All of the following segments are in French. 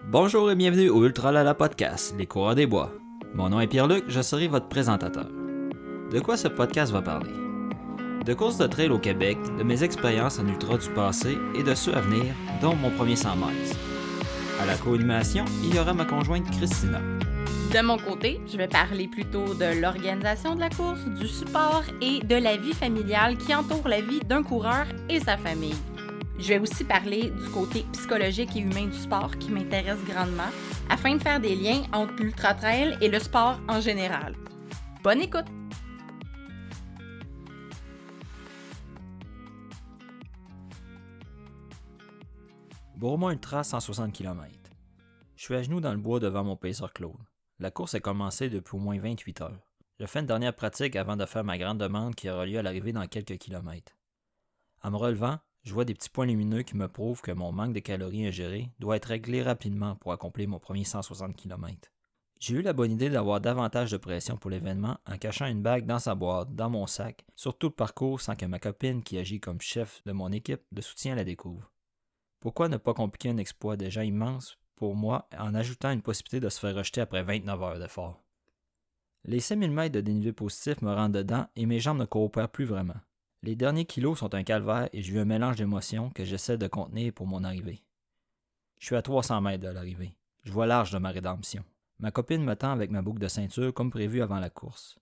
Bonjour et bienvenue au Ultralala Podcast, les coureurs des bois. Mon nom est Pierre-Luc, je serai votre présentateur. De quoi ce podcast va parler? De courses de trail au Québec, de mes expériences en ultra du passé et de ceux à venir, dont mon premier 100 miles. À la co-animation, il y aura ma conjointe Christina. De mon côté, je vais parler plutôt de l'organisation de la course, du support et de la vie familiale qui entoure la vie d'un coureur et sa famille. Je vais aussi parler du côté psychologique et humain du sport qui m'intéresse grandement, afin de faire des liens entre l'ultra-trail et le sport en général. Bonne écoute! Bourmont Ultra 160 km. Je suis à genoux dans le bois devant mon pacer Claude. La course a commencé depuis au moins 28 heures. Je fais une dernière pratique avant de faire ma grande demande qui aura lieu à l'arrivée dans quelques kilomètres. En me relevant, je vois des petits points lumineux qui me prouvent que mon manque de calories ingérées doit être réglé rapidement pour accomplir mon premier 160 km. J'ai eu la bonne idée d'avoir davantage de pression pour l'événement en cachant une bague dans sa boîte, dans mon sac, sur tout le parcours sans que ma copine, qui agit comme chef de mon équipe de soutien, la découvre. Pourquoi ne pas compliquer un exploit déjà immense pour moi en ajoutant une possibilité de se faire rejeter après 29 heures d'effort? Les 5000 mètres de dénivelé positif me rendent dedans et mes jambes ne coopèrent plus vraiment. Les derniers kilos sont un calvaire et j'ai eu un mélange d'émotions que j'essaie de contenir pour mon arrivée. Je suis à 300 mètres de l'arrivée. Je vois large de ma rédemption. Ma copine me tend avec ma boucle de ceinture comme prévu avant la course.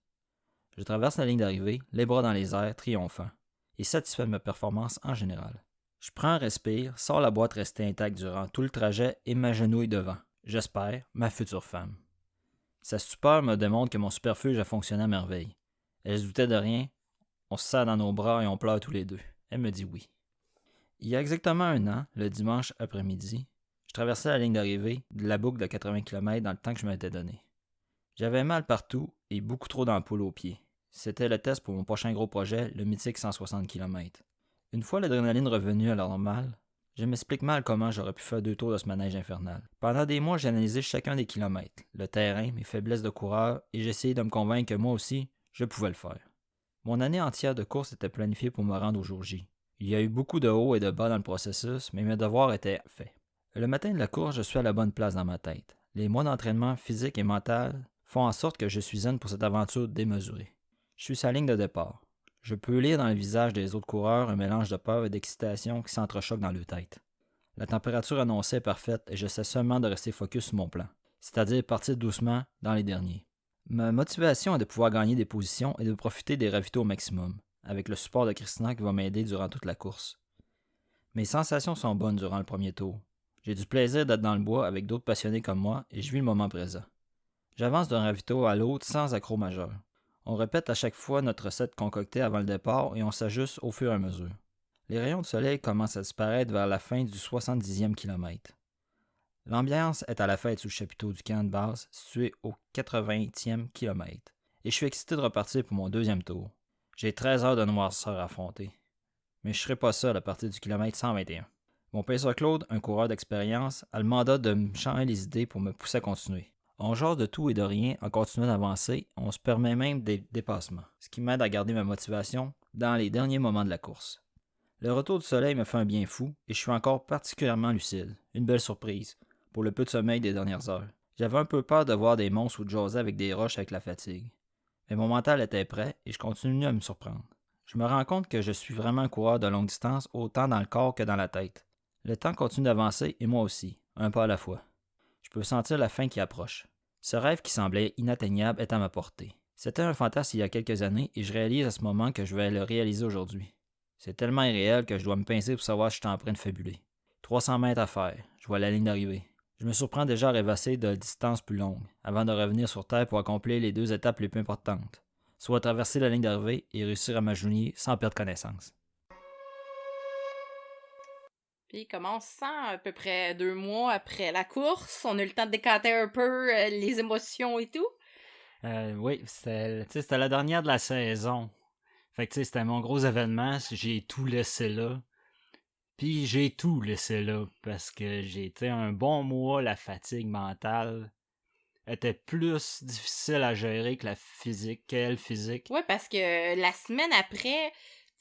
Je traverse la ligne d'arrivée, les bras dans les airs, triomphant, et satisfait de ma performance en général. Je prends un respire, sors la boîte restée intacte durant tout le trajet et m'agenouille devant, j'espère, ma future femme. Sa stupeur me démontre que mon superfuge a fonctionné à merveille. Elle se doutait de rien, on se serre dans nos bras et on pleure tous les deux. Elle me dit oui. Il y a exactement un an, le dimanche après-midi, je traversais la ligne d'arrivée de la boucle de 80 km dans le temps que je m'étais donné. J'avais mal partout et beaucoup trop d'ampoules aux pieds. C'était le test pour mon prochain gros projet, le mythique 160 km. Une fois l'adrénaline revenue à la normale, je m'explique mal comment j'aurais pu faire 2 tours de ce manège infernal. Pendant des mois, j'ai analysé chacun des kilomètres, le terrain, mes faiblesses de coureur, et j'ai essayé de me convaincre que moi aussi, je pouvais le faire. Mon année entière de course était planifiée pour me rendre au jour J. Il y a eu beaucoup de hauts et de bas dans le processus, mais mes devoirs étaient faits. Le matin de la course, je suis à la bonne place dans ma tête. Les mois d'entraînement physique et mental font en sorte que je suis zen pour cette aventure démesurée. Je suis sa ligne de départ. Je peux lire dans le visage des autres coureurs un mélange de peur et d'excitation qui s'entrechoquent dans leur tête. La température annoncée est parfaite et j'essaie seulement de rester focus sur mon plan, c'est-à-dire partir doucement dans les derniers. Ma motivation est de pouvoir gagner des positions et de profiter des ravitaux au maximum, avec le support de Christina qui va m'aider durant toute la course. Mes sensations sont bonnes durant le premier tour. J'ai du plaisir d'être dans le bois avec d'autres passionnés comme moi et je vis le moment présent. J'avance d'un ravito à l'autre sans accroc majeur. On répète à chaque fois notre recette concoctée avant le départ et on s'ajuste au fur et à mesure. Les rayons de soleil commencent à disparaître vers la fin du 70e kilomètre. L'ambiance est à la fête sous le chapiteau du camp de base, situé au 80e kilomètre, et je suis excité de repartir pour mon deuxième tour. J'ai 13 heures de noirceur à affronter. Mais je ne serai pas seul à partir du kilomètre 121. Mon pacer Claude, un coureur d'expérience, a le mandat de me changer les idées pour me pousser à continuer. On jase de tout et de rien en continuant d'avancer, on se permet même des dépassements, ce qui m'aide à garder ma motivation dans les derniers moments de la course. Le retour du soleil me fait un bien fou et je suis encore particulièrement lucide. Une belle surprise pour le peu de sommeil des dernières heures. J'avais un peu peur de voir des monstres ou de jaser avec des roches avec la fatigue. Mais mon mental était prêt et je continue à me surprendre. Je me rends compte que je suis vraiment un coureur de longue distance autant dans le corps que dans la tête. Le temps continue d'avancer et moi aussi, un pas à la fois. Je peux sentir la fin qui approche. Ce rêve qui semblait inatteignable est à ma portée. C'était un fantasme il y a quelques années et je réalise à ce moment que je vais le réaliser aujourd'hui. C'est tellement irréel que je dois me pincer pour savoir si je suis en train de fabuler. 300 mètres à faire, je vois la ligne d'arrivée. Je me surprends déjà à rêvasser de distances plus longues, avant de revenir sur Terre pour accomplir les 2 étapes les plus importantes, soit traverser la ligne d'arrivée et réussir à m'agenouiller sans perdre connaissance. Puis commençant à peu près 2 mois après la course, on a eu le temps de décanter un peu les émotions et tout. Oui, c'était la dernière de la saison. Fait que c'était mon gros événement, j'ai tout laissé là. Puis j'ai tout laissé là parce que j'ai été un bon mois, la fatigue mentale était plus difficile à gérer que la physique, qu'elle physique. Ouais, parce que la semaine après,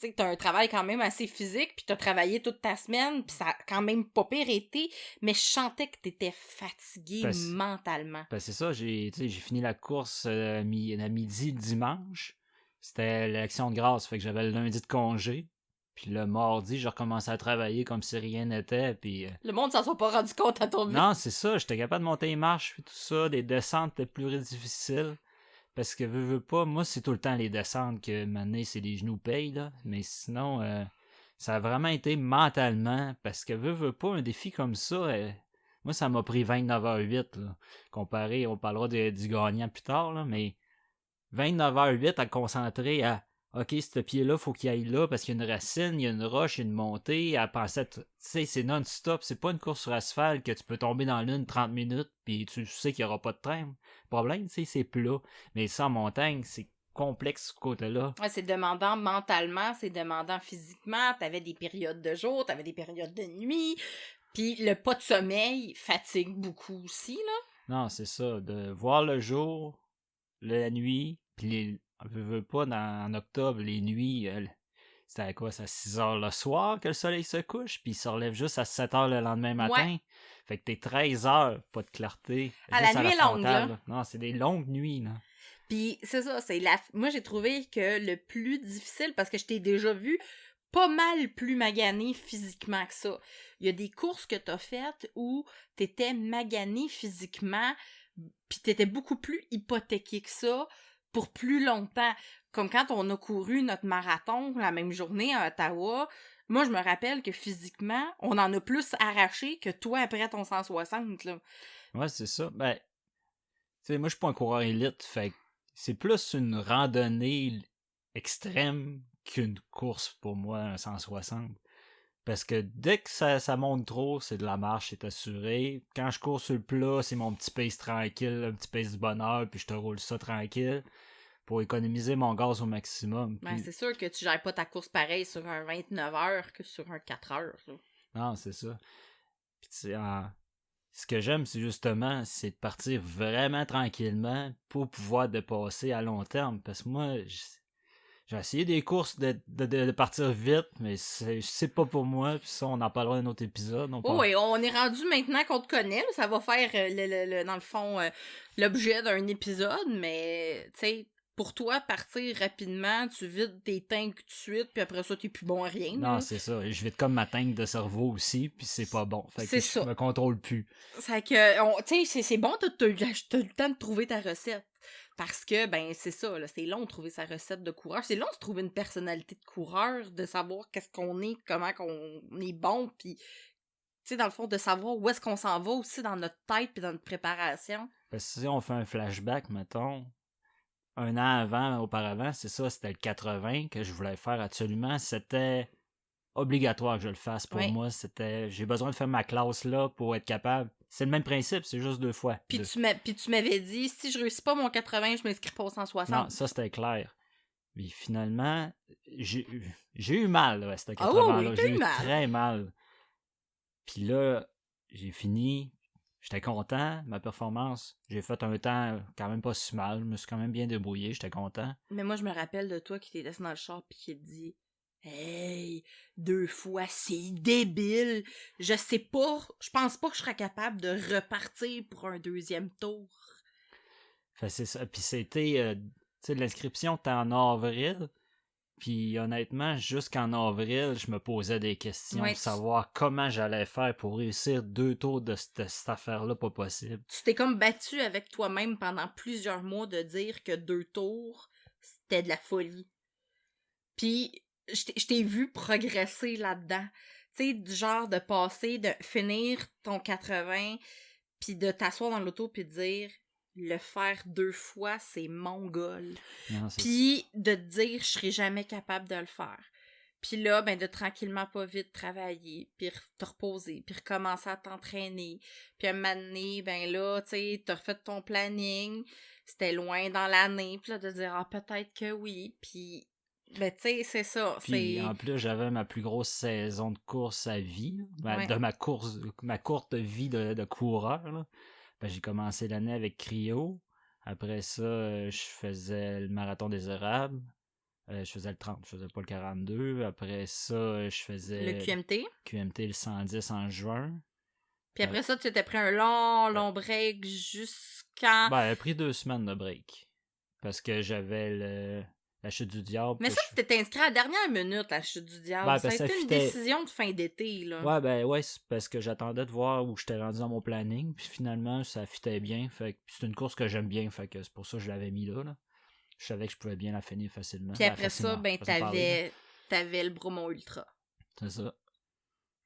tu sais, t'as un travail quand même assez physique, puis t'as travaillé toute ta semaine, puis ça a quand même pas pire été, mais je sentais que t'étais fatigué mentalement. Ben c'est ça, j'ai fini la course à midi le dimanche. C'était l'Action de grâce, fait que j'avais le lundi de congé. Puis le mardi, j'ai recommencé à travailler comme si rien n'était. Puis Le monde s'en soit pas rendu compte à ton non, c'est ça, j'étais capable de monter les marches, puis tout ça. Les descentes étaient plus difficiles. Parce que veux pas, moi c'est tout le temps les descentes que maintenant c'est les genoux payent, là. Mais sinon, ça a vraiment été mentalement. Parce que veux pas, un défi comme ça, moi ça m'a pris 29h08, là. Comparé, on parlera du gagnant plus tard, là, mais 29h08 à concentrer à OK, ce pied-là, faut qu'il aille là parce qu'il y a une racine, il y a une roche, il y a une montée. À penser, tu sais, c'est non-stop. C'est pas une course sur asphalte que tu peux tomber dans l'une 30 minutes puis tu sais qu'il y aura pas de train. Le problème, tu sais, c'est plat. Mais ça, en montagne, c'est complexe ce côté-là. Ouais, c'est demandant mentalement, c'est demandant physiquement. T'avais des périodes de jour, t'avais des périodes de nuit. Puis le pas de sommeil fatigue beaucoup aussi, là. Non, c'est ça. De voir le jour, la nuit, puis veux pas, en octobre, les nuits, c'était à quoi? C'est à 6h le soir que le soleil se couche, puis il se relève juste à 7h le lendemain matin. Ouais. Fait que t'es 13h, pas de clarté. Ah, juste la nuit est longue, frontale, là. Non, c'est des longues nuits, là. Puis c'est ça, moi j'ai trouvé que le plus difficile, parce que je t'ai déjà vu pas mal plus magané physiquement que ça. Il y a des courses que t'as faites où t'étais magané physiquement, puis t'étais beaucoup plus hypothéqué que ça pour plus longtemps. Comme quand on a couru notre marathon la même journée à Ottawa, moi je me rappelle que physiquement, on en a plus arraché que toi après ton 160, là. Ouais, c'est ça. Ben, tu sais, moi je suis pas un coureur élite, fait que c'est plus une randonnée extrême qu'une course pour moi, un 160. Parce que dès que ça monte trop, c'est de la marche, c'est assuré. Quand je cours sur le plat, c'est mon petit pace tranquille, un petit pace du bonheur, puis je te roule ça tranquille pour économiser mon gaz au maximum. Ben, Puis... c'est sûr que tu gères pas ta course pareil sur un 29 heures que sur un 4 heures. Là. Non, c'est ça. Puis tu sais, ce que j'aime, c'est justement, c'est de partir vraiment tranquillement pour pouvoir dépasser à long terme. Parce que moi, j'ai essayé des courses de partir vite, mais c'est pas pour moi. Puis ça, on en parlera dans un autre épisode. Oui, on est rendu maintenant qu'on te connaît. Là, ça va faire, dans le fond, l'objet d'un épisode. Mais, tu sais, pour toi, partir rapidement, tu vides tes tanks tout de suite, puis après ça, t'es plus bon à rien. Non, là. c'est ça. Je vide comme ma tank de cerveau aussi, puis c'est pas bon. Fait C'est que ça. je me contrôle plus. C'est que, tu sais, c'est bon, t'as eu le temps de trouver ta recette. Parce que, ben, c'est ça, là, c'est long de trouver sa recette de coureur. C'est long de trouver une personnalité de coureur, de savoir qu'est-ce qu'on est, comment qu'on est bon, puis, tu sais, dans le fond, de savoir où est-ce qu'on s'en va aussi dans notre tête puis dans notre préparation. Parce que si on fait un flashback, mettons, un an auparavant, c'est ça, c'était le 80 que je voulais faire absolument. C'était obligatoire que je le fasse pour moi. C'était, j'ai besoin de faire ma classe là pour être capable. C'est le même principe, c'est juste 2 fois. Puis tu m'avais dit, si je réussis pas mon 80, je m'inscris pas au 160. Non, ça c'était clair. Mais finalement, j'ai eu mal là, à ce 80 Ah oui, là. t'as J'ai eu eu mal. très mal. Puis là, j'ai fini. J'étais content, ma performance. J'ai fait un temps quand même pas si mal. Je me suis quand même bien débrouillé, j'étais content. Mais moi, je me rappelle de toi qui t'es descendu dans le char pis qui te dit « Hey, 2 fois, c'est débile! Je sais pas, je pense pas que je serais capable de repartir pour un 2e tour. » Fait c'est ça. Puis c'était, tu sais, l'inscription était en avril. Puis honnêtement, jusqu'en avril, je me posais des questions pour savoir comment j'allais faire pour réussir 2 tours de cette affaire-là pas possible. Tu t'es comme battu avec toi-même pendant plusieurs mois de dire que 2 tours, c'était de la folie. Puis, je t'ai vu progresser là-dedans. Tu sais, du genre de passer, de finir ton 80, puis de t'asseoir dans l'auto puis de dire le faire 2 fois, c'est mongol. Puis de te dire je serai jamais capable de le faire. Puis là, ben de tranquillement pas vite travailler, puis te reposer, puis recommencer à t'entraîner. Puis à un moment donné, ben là, tu sais, t'as refait ton planning, c'était loin dans l'année, puis là de dire ah peut-être que oui, puis ben tu sais, c'est ça. Puis en plus, j'avais ma plus grosse saison de course à vie, de ma courte vie de coureur, là. Ben, j'ai commencé l'année avec Cryo. Après ça, je faisais le marathon des érables. Je faisais le 30, je faisais pas le 42. Après ça, je faisais Le QMT. QMT le 110 en juin. Puis après ça, tu t'es pris un long break jusqu'à... Ben, elle a pris 2 semaines de break. Parce que j'avais la chute du diable. Mais ça, tu t'es inscrit à la dernière minute, la chute du diable. Ben, ça a parce que été ça une fitait- décision de fin d'été, là. Ouais, ben ouais, c'est parce que j'attendais de voir où j'étais rendu dans mon planning. Puis finalement, ça fitait bien. Fait que c'est une course que j'aime bien. Fait que c'est pour ça que je l'avais mis là. Je savais que je pouvais bien la finir facilement. Puis après ça, facilement, ben, façon de parler, là. t'avais le Bromont Ultra. C'est ça.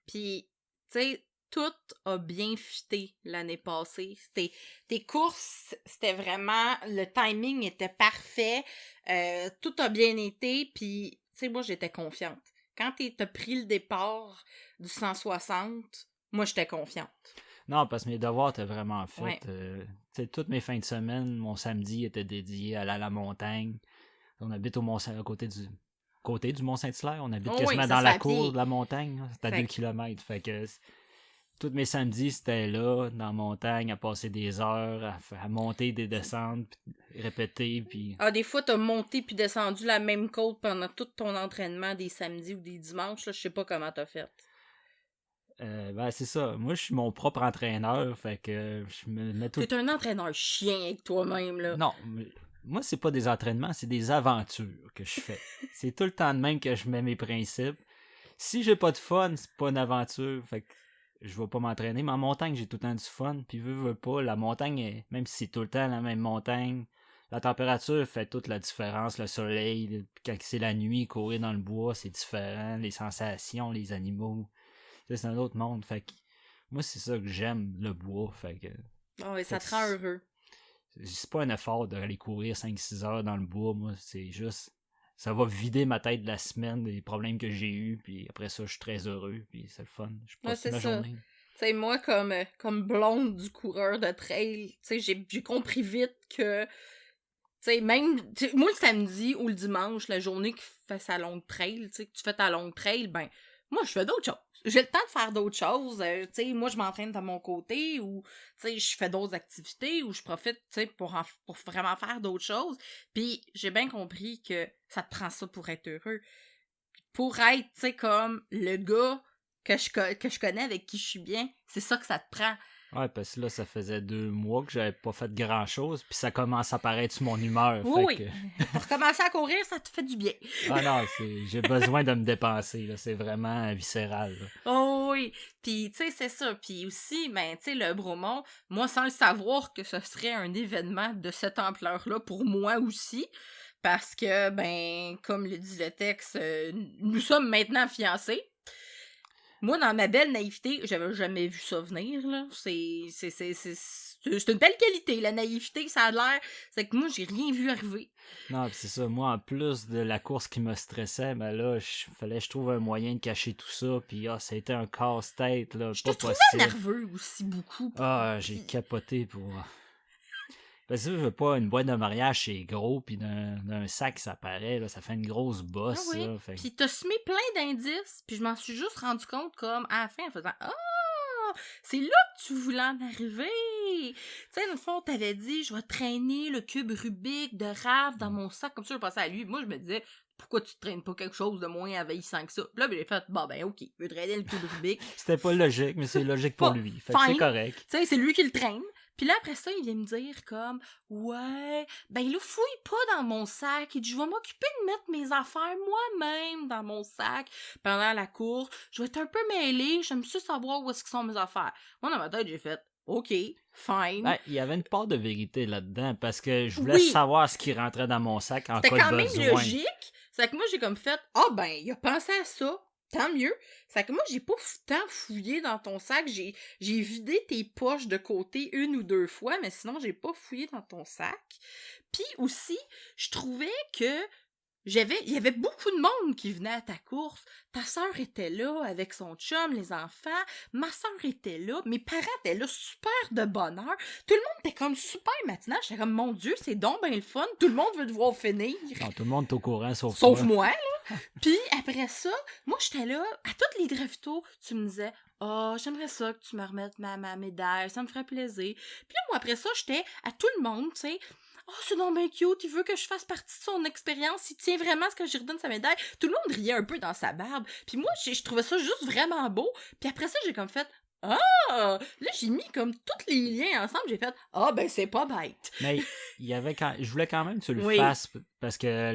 Puis, tu sais, tout a bien fité l'année passée. Tes courses, c'était vraiment... Le timing était parfait. Tout a bien été. Puis, tu sais, moi, j'étais confiante. Quand t'as pris le départ du 160, moi, j'étais confiante. Non, parce que mes devoirs étaient vraiment faits. Ouais. Tu sais, toutes mes fins de semaine, mon samedi était dédié à aller à la montagne. On habite à côté du Mont-Saint-Hilaire. On habite Oh oui, quasiment ça dans se la fait à cour pied. de la montagne. Là. C'est à Fait 2 que- km. Fait que tous mes samedis, c'était là, dans la montagne, à passer des heures, à monter, des descentes, puis répéter, puis... Ah, des fois, t'as monté puis descendu la même côte pendant tout ton entraînement des samedis ou des dimanches. Là, je sais pas comment t'as fait. Ben, c'est ça. Moi, je suis mon propre entraîneur, fait que je me mets tout... T'es un entraîneur chien avec toi-même, là. Non, moi, c'est pas des entraînements, c'est des aventures que je fais. C'est tout le temps de même que je mets mes principes. Si j'ai pas de fun, c'est pas une aventure, fait que je vais pas m'entraîner. Mais en montagne, j'ai tout le temps du fun, puis veux pas, la montagne, même si c'est tout le temps la même montagne, la température fait toute la différence, le soleil, quand c'est la nuit, courir dans le bois, c'est différent, les sensations, les animaux, c'est un autre monde, fait que moi, c'est ça que j'aime, le bois, fait que... Ah ouais, ça te rend heureux. C'est pas un effort d'aller courir 5-6 heures dans le bois, moi, c'est juste... Ça va vider ma tête de la semaine, des problèmes que j'ai eus, puis après ça, je suis très heureux, puis c'est le fun. Je passe c'est ma ça. journée. Tu sais, moi, comme blonde du coureur de trail, tu sais, j'ai compris vite que, tu sais, même, moi, le samedi ou le dimanche, la journée qui fait sa longue trail, tu sais, que tu fais ta longue trail, ben, moi, je fais d'autres choses. J'ai le temps de faire d'autres choses. Tu sais, moi, je m'entraîne de mon côté ou, tu sais, je fais d'autres activités ou je profite, tu sais, pour vraiment faire d'autres choses. Puis, j'ai bien compris que ça te prend ça pour être heureux. Pour être, tu sais, comme le gars que je connais, avec qui je suis bien, c'est ça que ça te prend. Ouais, parce que là, ça faisait 2 mois que j'avais pas fait grand-chose, puis ça commence à paraître sur mon humeur. Oui, fait que... Pour commencer à courir, ça te fait du bien. Ah non, j'ai besoin de me dépenser, là. C'est vraiment viscéral, là. Oh oui, puis tu sais, c'est ça. Puis aussi, ben, tu sais, le Bromont, moi, sans le savoir que ce serait un événement de cette ampleur-là, pour moi aussi, parce que, ben, comme le dit le texte, nous sommes maintenant fiancés. Moi, dans ma belle naïveté, j'avais jamais vu ça venir, là. C'est une belle qualité, la naïveté, ça a l'air. C'est que moi, j'ai rien vu arriver. Non, pis c'est ça. Moi, en plus de la course qui me stressait, ben là, fallait que je trouve un moyen de cacher tout ça. Puis ça a été un casse-tête, là. Je Pas te trouvais possible. nerveux aussi beaucoup. Ah, j'ai capoté pour... Parce que je veux pas, une boîte de mariage, c'est gros, puis d'un sac, ça paraît, là, ça fait une grosse bosse, Ah oui. là. Fait... Puis t'as semé plein d'indices, puis je m'en suis juste rendu compte comme à la fin en faisant « Ah! C'est là que tu voulais en arriver! » Tu sais, dans le fond, t'avais dit « Je vais traîner le cube Rubik de Raph dans mon sac. » Comme ça, je pensais à lui. Moi, je me disais « Pourquoi tu traînes pas quelque chose de moins envahissant que ça? » Puis là, j'ai fait « Bon, ben ok, il veut traîner le cube Rubik. » C'était pas logique, mais c'est logique pour lui. Fait que c'est Fine. correct. Tu sais, c'est lui qui le traîne. Puis là, après ça, il vient me dire comme « Ouais, ben là, fouille pas dans mon sac. » Il dit « Je vais m'occuper de mettre mes affaires moi-même dans mon sac pendant la course. Je vais être un peu mêlée. J'aime ça savoir où est-ce que sont mes affaires. » Moi, dans ma tête, j'ai fait « OK, fine. Ben, il y avait une part de vérité là-dedans, parce que je voulais Oui. savoir ce qui rentrait dans mon sac en C'était cas quand de même besoin. logique. C'est que moi, j'ai comme fait « Ah ben, il a pensé à ça. » Tant mieux. C'est que moi, j'ai pas tant fouillé dans ton sac. J'ai vidé tes poches de côté 1 ou 2 fois, mais sinon, j'ai pas fouillé dans ton sac. Puis aussi, je trouvais que il y avait beaucoup de monde qui venait à ta course. Ta sœur était là avec son chum, les enfants. Ma sœur était là. Mes parents étaient là, super de bonheur. Tout le monde était comme super matinal. J'étais comme, mon Dieu, c'est donc ben le fun. Tout le monde veut te voir finir. Non, tout le monde est au courant, sauf Sauf toi. moi, là. Puis après ça, moi, j'étais là, à toutes les gravitos, tu me disais, « Ah, j'aimerais ça que tu me remettes ma médaille, ça me ferait plaisir. » Puis là, moi, après ça, j'étais à tout le monde, tu sais, « « Oh, c'est donc bien cute, il veut que je fasse partie de son expérience, il tient vraiment à ce que je redonne sa médaille. » Tout le monde riait un peu dans sa barbe. Puis moi, je trouvais ça juste vraiment beau. Puis après ça, j'ai comme fait « Ah! » Là, j'ai mis comme tous les liens ensemble, j'ai fait « Ah, ben c'est pas bête. » Mais il y avait je voulais quand même que tu le Oui. fasses, parce que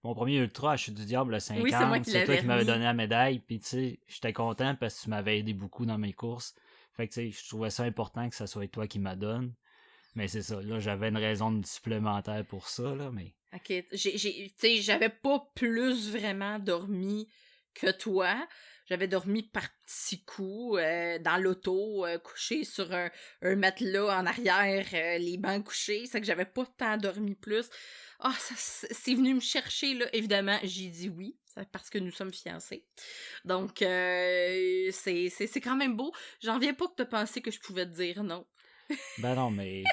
mon premier ultra à Chute du Diable, le 50, Oui, c'est moi qui c'est toi l'avais qui m'avais remis. donné la médaille, puis tu sais, j'étais content parce que tu m'avais aidé beaucoup dans mes courses. Fait que tu sais, je trouvais ça important que ça soit toi qui me donne. Mais c'est ça, là, j'avais une raison supplémentaire pour ça, là, mais... Ok, tu sais, j'avais pas plus vraiment dormi que toi. J'avais dormi par petits coups dans l'auto, couché sur un matelas en arrière, les bancs couchés. C'est que j'avais pas tant dormi plus. Ah, c'est venu me chercher, là. Évidemment, j'ai dit oui, parce que nous sommes fiancés. Donc, c'est quand même beau. J'en viens pas que t'as pensé que je pouvais te dire non. Ben non, mais...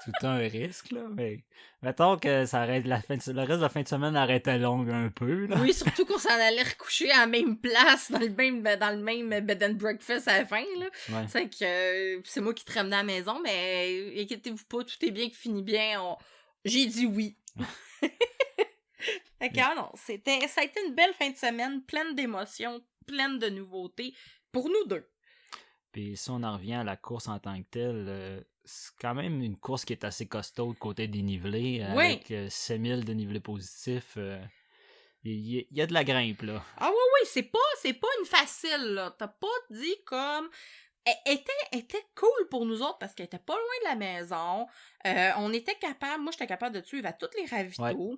tout un risque, là, mais... Mettons que ça arrête le reste de la fin de semaine arrêtait longue un peu, là. Oui, surtout qu'on s'en allait recoucher à la même place, dans le même bed and breakfast à la fin, là. Ouais. C'est que c'est moi qui te ramenais à la maison, mais inquiétez-vous pas, tout est bien qui finit bien. J'ai dit oui. Fait que, ah non, ça a été une belle fin de semaine, pleine d'émotions, pleine de nouveautés, pour nous deux. Puis si on en revient à la course en tant que telle, c'est quand même une course qui est assez costaud de côté dénivelé, Oui. avec 7000 dénivelés positifs. Il y a de la grimpe, là. Ah oui, c'est pas une facile, là. T'as pas dit comme... Elle était cool pour nous autres parce qu'elle était pas loin de la maison. On était capable, moi j'étais capable de suivre à tous les ravitaux. Ouais.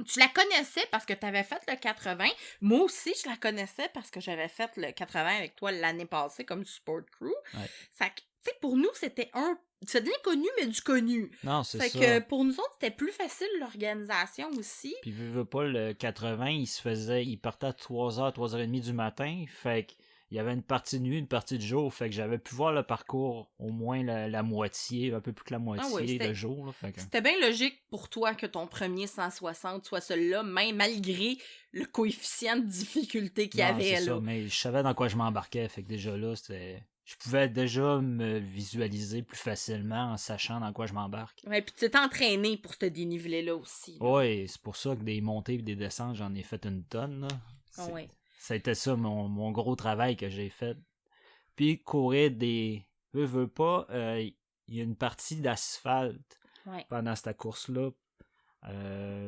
Tu la connaissais parce que t'avais fait le 80. Moi aussi, je la connaissais parce que j'avais fait le 80 avec toi l'année passée comme du Sport Crew. Ouais. Fait que, tu sais, pour nous, c'était de l'inconnu, mais du connu. Non, c'est Fait ça. que pour nous autres, c'était plus facile l'organisation aussi. Puis veux pas, le 80, il partait à 3h, 3h30 du matin. Fait qu'il y avait une partie de nuit, une partie de jour. Fait que j'avais pu voir le parcours au moins la moitié, un peu plus que la moitié le jour. Là, fait que... C'était bien logique pour toi que ton premier 160 soit celui-là, même malgré le coefficient de difficulté qu'il y avait c'est là. Ça, mais je savais dans quoi je m'embarquais. Fait que déjà là, je pouvais déjà me visualiser plus facilement en sachant dans quoi je m'embarque. Ouais, puis tu t'es entraîné pour ce dénivelé-là aussi. Oui, c'est pour ça que des montées et des descentes, j'en ai fait une tonne. Là. Ouais. Ça a été ça mon gros travail que j'ai fait. Puis courir des... Veux pas, il y a une partie d'asphalte pendant cette course-là.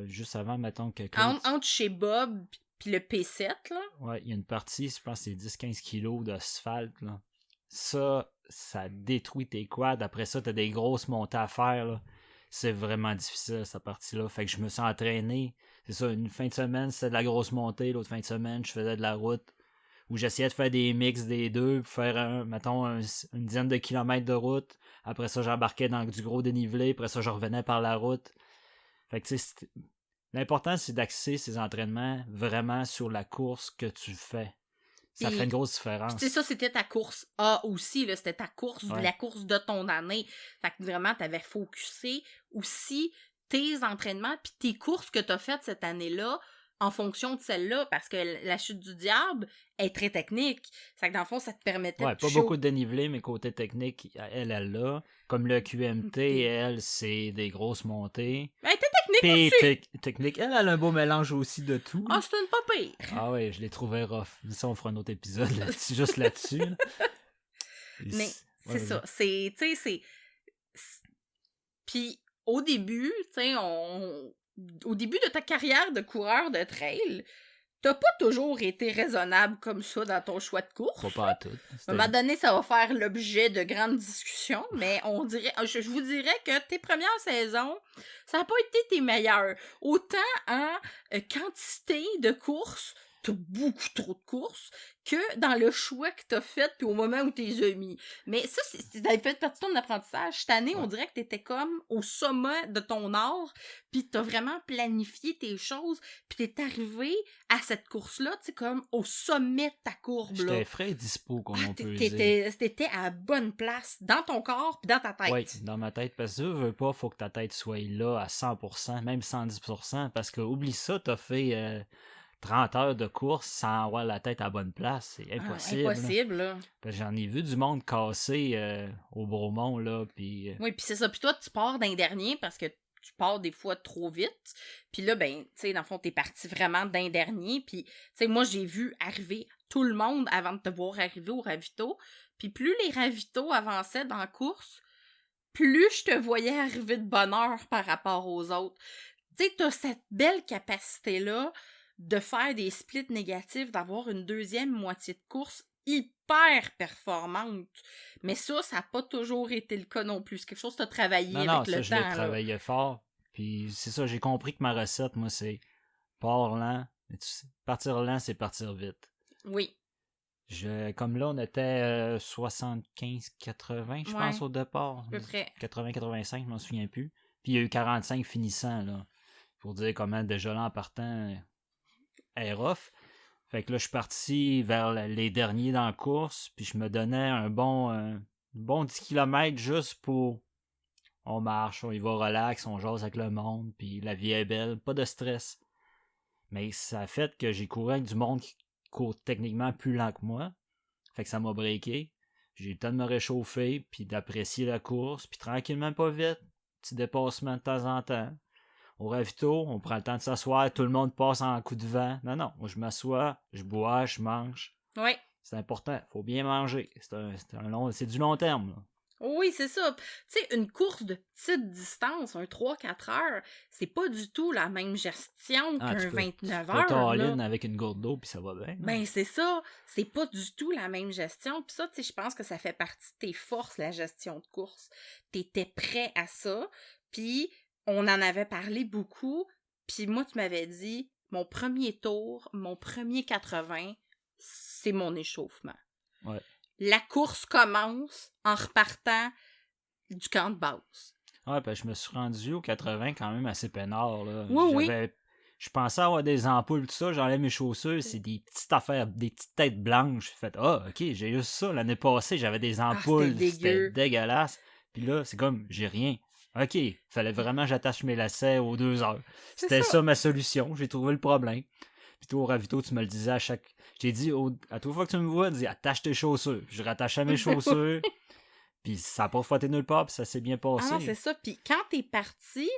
Juste avant, mettons que... Entre chez Bob puis le P7, là. Ouais, il y a une partie, je pense que c'est 10-15 kilos d'asphalte, là. Ça détruit tes quads. Après ça, t'as des grosses montées à faire, là. C'est vraiment difficile, cette partie-là. Fait que je me suis entraîné. C'est ça, une fin de semaine, c'était de la grosse montée. L'autre fin de semaine, je faisais de la route. Où j'essayais de faire des mix des deux, pour faire, mettons, une dizaine de kilomètres de route. Après ça, j'embarquais dans du gros dénivelé. Après ça, je revenais par la route. Fait que, tu sais, l'important, c'est d'axer ces entraînements vraiment sur la course que tu fais. Ça fait une grosse différence. Tu sais, ça, c'était ta course A aussi, là. C'était ta course, la course de ton année. Fait que vraiment, t'avais focusé aussi tes entraînements puis tes courses que t'as faites cette année-là en fonction de celle-là, parce que la chute du diable est très technique. Fait que dans le fond, ça te permettait de pas beaucoup de dénivelé, mais côté technique, elle l'a. Comme le QMT, elle, c'est des grosses montées. Elle était technique aussi! Technique, elle a un beau mélange aussi de tout. Ah, c'est une pas pire! Ah ouais, je l'ai trouvé rough. Ça, on fera un autre épisode là-dessus, juste là-dessus. Là. Mais c'est ça. C'est, tu sais, c'est... Puis au début, tu sais, au début de ta carrière de coureur de trail, t'as pas toujours été raisonnable comme ça dans ton choix de course. Pas à tout. À un moment donné, ça va faire l'objet de grandes discussions, mais je vous dirais que tes premières saisons, ça n'a pas été tes meilleures. Autant en quantité de courses, t'as beaucoup trop de courses, que dans le choix que t'as fait puis au moment où t'es mis. Mais ça, ça fait partie de ton apprentissage. Cette année, on dirait que t'étais comme au sommet de ton art, puis t'as vraiment planifié tes choses, puis t'es arrivé à cette course-là, tu sais, comme au sommet de ta courbe. J'étais frais et dispo, comme on peut dire. T'étais à la bonne place, dans ton corps puis dans ta tête. Oui, dans ma tête, parce que tu veux pas, faut que ta tête soit là à 100%, même 110%, parce que oublie ça, t'as fait... 30 heures de course sans avoir la tête à la bonne place. C'est impossible. Impossible, là. Parce que j'en ai vu du monde casser au Bromont, là, puis... Oui, puis c'est ça. Puis toi, tu pars d'un dernier parce que tu pars des fois trop vite. Puis là, ben, tu sais, dans le fond, t'es parti vraiment d'un dernier. Puis, tu sais, moi, j'ai vu arriver tout le monde avant de te voir arriver au ravito. Puis plus les ravitaux avançaient dans la course, plus je te voyais arriver de bonne heure par rapport aux autres. Tu sais, t'as cette belle capacité-là de faire des splits négatifs, d'avoir une deuxième moitié de course hyper performante. Mais ça n'a pas toujours été le cas non plus. C'est quelque chose que tu as travaillé Non, avec ça, le je temps. l'ai là. travaillé fort. Puis c'est ça, j'ai compris que ma recette, moi, c'est pars lent. Partir lent, c'est partir vite. Oui. Comme là, on était 75-80, je pense, au départ. À peu près. 80-85, je m'en souviens plus. Puis il y a eu 45 finissants, là. Pour dire comment déjà là en partant est rough. Fait que là, je suis parti vers les derniers dans la course, puis je me donnais un bon 10 km juste pour... On marche, on y va relax, on jase avec le monde, puis la vie est belle, pas de stress. Mais ça a fait que j'ai couru avec du monde qui court techniquement plus lent que moi. Fait que ça m'a breaké. J'ai eu le temps de me réchauffer, puis d'apprécier la course, puis tranquillement, pas vite. Petit dépassement de temps en temps. Au ravito, on prend le temps de s'asseoir, tout le monde passe en coup de vent. Non, moi je m'assois, je bois, je mange. Oui. C'est important, faut bien manger. C'est du long terme, là. Oui, c'est ça. Tu sais, une course de petite distance, un 3-4 heures, c'est pas du tout la même gestion qu'un 29 heures. Tu peux all-in avec une gourde d'eau, puis ça va bien. Ben, c'est ça. C'est pas du tout la même gestion. Puis ça, tu sais, je pense que ça fait partie de tes forces, la gestion de course. T'étais prêt à ça, puis on en avait parlé beaucoup, puis moi, tu m'avais dit, mon premier tour, mon premier 80, c'est mon échauffement. Ouais. La course commence en repartant du camp de base. Ouais, ben, je me suis rendu au 80 quand même assez peinard, là. Oui. Je pensais avoir des ampoules, tout ça, j'enlève mes chaussures, c'est des petites affaires, des petites têtes blanches. J'ai fait, ok, j'ai eu ça. L'année passée, j'avais des ampoules, c'était dégueulasse. Puis là, c'est comme, j'ai rien. Ok, fallait vraiment que j'attache mes lacets aux 2 heures. C'était ça ma solution, j'ai trouvé le problème. Puis toi, au ravito, tu me le disais à chaque... J'ai dit, à toute fois que tu me vois, dis, attache tes chaussures. Je rattachais mes chaussures, puis ça n'a pas frotté nulle part, puis ça s'est bien passé. Ah, c'est ça. Puis quand t'es parti,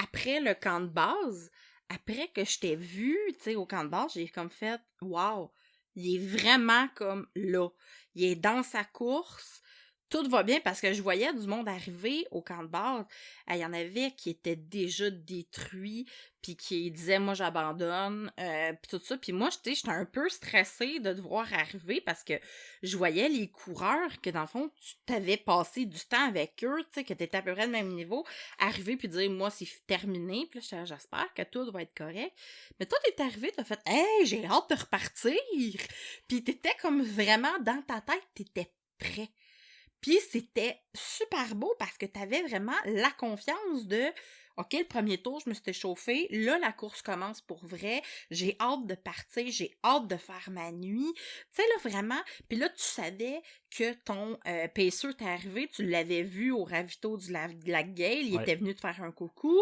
après le camp de base, après que je t'ai vu, tu sais, au camp de base, j'ai comme fait, wow, il est vraiment comme là. Il est dans sa course. Tout va bien parce que je voyais du monde arriver au camp de base. Il y en avait qui étaient déjà détruits, puis qui disaient « moi j'abandonne », puis tout ça. Puis moi, j'étais un peu stressée de te voir arriver parce que je voyais les coureurs que, dans le fond, tu t'avais passé du temps avec eux, tu sais, que t'étais à peu près de même niveau, arriver puis dire « moi, c'est terminé », puis là, j'espère que tout va être correct. Mais toi, t'es arrivé, t'as fait « hey, j'ai hâte de repartir », puis t'étais comme vraiment dans ta tête, t'étais prêt. Puis c'était super beau parce que t'avais vraiment la confiance de « OK, le premier tour, je me suis échauffée. Là, la course commence pour vrai. J'ai hâte de partir. J'ai hâte de faire ma nuit. » Tu sais, là, vraiment. Puis là, tu savais que ton pacer t'est arrivé. Tu l'avais vu au ravito du lac Gale. Il était venu te faire un coucou.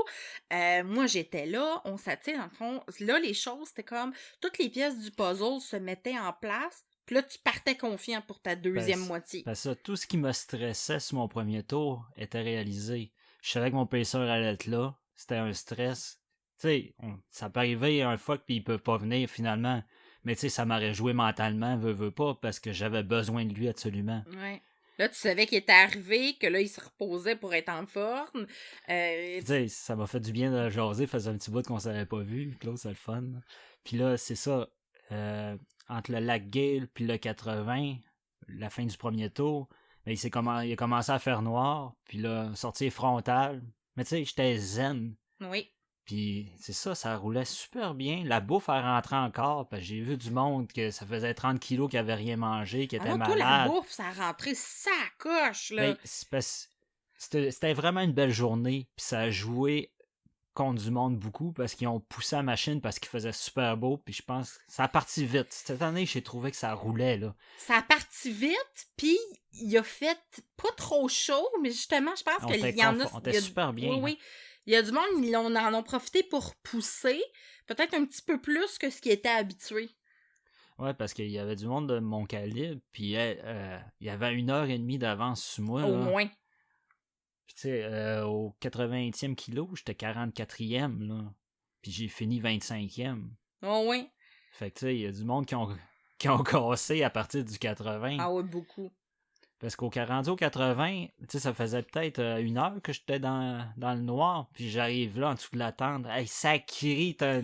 Moi, j'étais là. On s'attire, dans le fond. Là, les choses, c'était comme... Toutes les pièces du puzzle se mettaient en place. Puis là, tu partais confiant pour ta deuxième moitié. Parce que tout ce qui me stressait sur mon premier tour était réalisé. Je savais que mon pacer allait être là. C'était un stress. Tu sais, ça peut arriver un fois puis ils peuvent pas venir finalement. Mais tu sais, ça m'aurait joué mentalement, veux pas, parce que j'avais besoin de lui absolument. Ouais. Là, tu savais qu'il était arrivé, que là, il se reposait pour être en forme. Tu sais, ça m'a fait du bien de jaser, faisait un petit bout qu'on s'avait pas vu. Claude, c'est le fun. Puis là, c'est ça. Entre le lac Gale puis le 80, la fin du premier tour, ben, il a commencé à faire noir, puis là, sortir frontal. Mais tu sais, j'étais zen. Oui. Puis c'est ça roulait super bien. La bouffe a rentré encore, parce que j'ai vu du monde que ça faisait 30 kilos qui avait rien mangé, qui était malade. La bouffe, ça a rentré sa coche, là. Ben, c'était vraiment une belle journée, puis ça a joué contre du monde beaucoup parce qu'ils ont poussé la machine parce qu'il faisait super beau, puis je pense que ça a parti vite. Cette année, j'ai trouvé que ça roulait, là. Ça a parti vite, puis il a fait pas trop chaud, mais justement, je pense qu'il y en a... On était super bien. Oui. Il y a du monde, ils en ont profité pour pousser, peut-être un petit peu plus que ce qui était habitué. Ouais, parce qu'il y avait du monde de mon calibre, puis il y avait 1 heure et demie d'avance sur moi, Au là. moins. Puis tu sais, au 80e kilo, j'étais 44e, là. Puis j'ai fini 25e. Au moins. Fait que tu sais, il y a du monde qui ont cassé à partir du 80. Ah ouais, beaucoup. Parce rendu au 80, tu sais, ça faisait peut-être 1 heure que j'étais dans le noir. Puis j'arrive là, en dessous de la tente. Hey, ça crie, t'as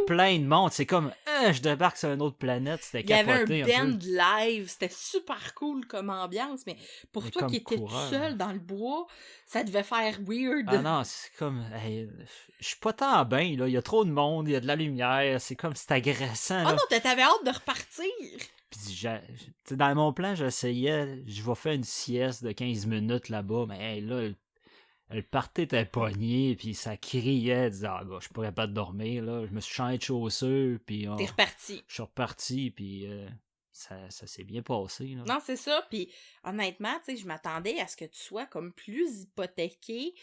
plein de monde. C'est comme, je débarque sur une autre planète. C'était capoté. Il y avait un band live. C'était super cool comme ambiance. Mais pour toi qui étais tout seul dans le bois, ça devait faire weird. Ah non, c'est comme, hey, je suis pas tant bien, là. Il y a trop de monde, il y a de la lumière. C'est comme, c'est agressant. Ah non, t'avais hâte de repartir. Puis dans mon plan, j'essayais, je vais faire une sieste de 15 minutes là-bas, mais hey, là, le party était pogné, puis ça criait, disait, gars, je pourrais pas dormir, là. Je me suis changé de chaussures, puis t'es reparti. Je suis reparti, puis ça s'est bien passé, là. Non, c'est ça, puis honnêtement, tu sais, je m'attendais à ce que tu sois comme plus hypothéqué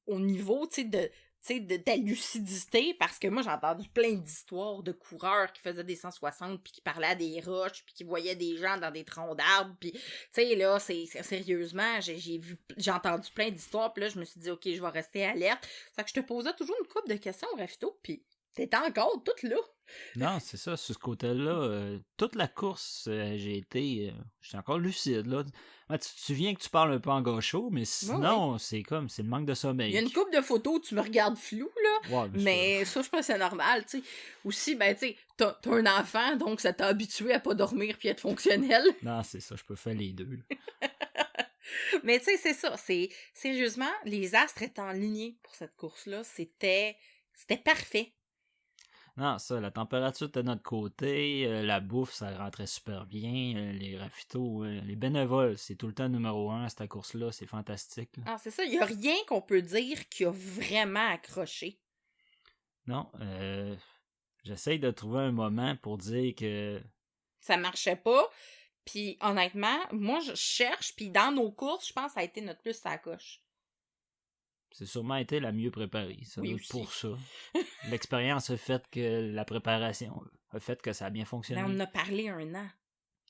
au niveau, tu sais, de ta lucidité, parce que moi, j'ai entendu plein d'histoires de coureurs qui faisaient des 160 puis qui parlaient à des roches, puis qui voyaient des gens dans des troncs d'arbres, puis tu sais, là, c'est sérieusement, j'ai entendu plein d'histoires, puis là, je me suis dit, OK, je vais rester alerte. Fait que je te posais toujours une couple de questions, Rafito, puis t'étais encore toute là. Non, c'est ça, sur ce côté-là, toute la course, j'étais encore lucide, là. Ouais, tu te souviens que tu parles un peu en gaucho, mais sinon, c'est le manque de sommeil. Il y a une couple de photos où tu me regardes flou, là, ouais, mais ça, je pense que c'est normal, tu sais. Aussi, ben, tu sais, t'as un enfant, donc ça t'a habitué à pas dormir puis être fonctionnel. Non, c'est ça, je peux faire les deux, là. Mais tu sais, c'est ça, sérieusement, les astres étaient alignés pour cette course-là, c'était parfait. Non, ça, la température était de notre côté, la bouffe, ça rentrait super bien, les ravitaux, les bénévoles, c'est tout le temps numéro 1 à cette course-là, c'est fantastique, là. Ah, c'est ça, il y a rien qu'on peut dire qui a vraiment accroché. Non, j'essaye de trouver un moment pour dire que ça marchait pas, puis honnêtement, moi, je cherche, puis dans nos courses, je pense que ça a été notre plus à coche. C'est sûrement été la mieux préparée, ça, oui, pour ça. L'expérience a fait que la préparation a fait que ça a bien fonctionné. Mais on en a parlé 1 an.